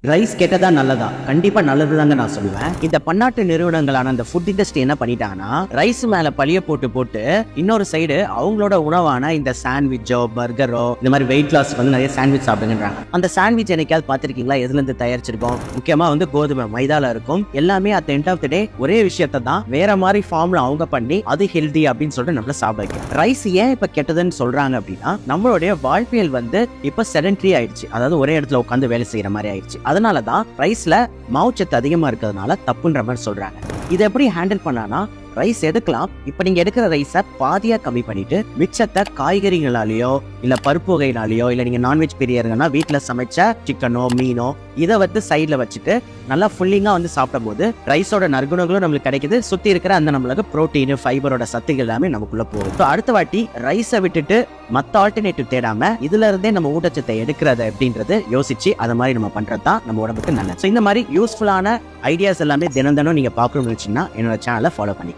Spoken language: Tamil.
ரைஸ் கெட்டதா நல்லதா? கண்டிப்பா நல்லதுதாங்க நான் சொல்லுவேன். இந்த பன்னாட்டு நிறுவனங்களான அந்த ஃபுட் இண்டஸ்ட்ரி என்ன பண்ணிட்டாங்கன்னா, ரைஸ் மேல பழிய போட்டு போட்டு இன்னொரு சைடு அவங்களோட உணவான இந்த சாண்ட்விச்சோ பர்கரோ இந்த மாதிரி வெயிட் லாஸ் வந்து நிறைய சாண்ட்விச் சாப்பிடுங்கன்றாங்க. அந்த சாண்ட்விச் என்னைக்காவது பார்த்திருக்கீங்களா? எதுல இருந்து தயாரிச்சிருக்கோம்? முக்கியமா வந்து கோதுமை மைதால இருக்கும். எல்லாமே அட் எண்ட் ஆஃப் தி டே ஒரே விஷயத்தை தான் வேற மாதிரி ஃபார்ம்ல அவங்க பண்ணி அது ஹெல்தி அப்படின்னு சொல்லிட்டு நம்மள சாப்பிட வைக்கும். ரைஸ் ஏன் இப்ப கெட்டதுன்னு சொல்றாங்க அப்படின்னா, நம்மளுடைய வாழ்வியல் வந்து இப்ப செடன்ட்ரி ஆயிடுச்சு. அதாவது ஒரே இடத்துல உட்காந்து வேலை செய்யற மாதிரி ஆயிடுச்சு. அதனாலதான் ரைஸ்ல மாவுச்சத்து அதிகமா இருக்கிறதுனால தப்புன்ற மாதிரி சொல்றாங்க. இதை எப்படி ஹேண்டில் பண்ணானா, ரைஸ் எடுக்கலாம். இப்ப நீங்க எடுக்கிற ரைஸை பாதியா கம்மி பண்ணிட்டு மிச்சத்தை காய்கறிகளாலேயோ இல்ல பருப்பு வகையினாலேயோ இல்ல நீங்க நான்வெஜ் பிரியர்னா வீட்டுல சமைச்ச சிக்கனோ மீனோ இதை வந்து சைட்ல வச்சுட்டு நல்லா ஃபுல்லிங்கா வந்து சாப்பிடும் போது ரைஸோட நற்குணங்களும் நம்மளுக்கு கிடைக்குது. சுத்தி இருக்கிற அந்த நம்மளுக்கு புரோட்டீன் ஃபைபரோட சத்துக்கள் எல்லாமே நமக்குள்ள போகும். அடுத்த வாட்டி ரைஸை விட்டுட்டு மத்த ஆல்டர்னேட்டிவ் தேடாம இதுல இருந்தே நம்ம ஊட்டச்சத்தை எடுக்கிறது அப்படின்றது யோசிச்சு அதை மாதிரி நம்ம பண்றது தான் நம்ம உடம்புக்கு நல்லது. இந்த மாதிரி யூஸ்ஃபுல்லான ஐடியாஸ் எல்லாமே தினம் தினம் நீங்க பார்க்கணும்னு வச்சுன்னா என்னோட சேனலை ஃபாலோ பண்ணி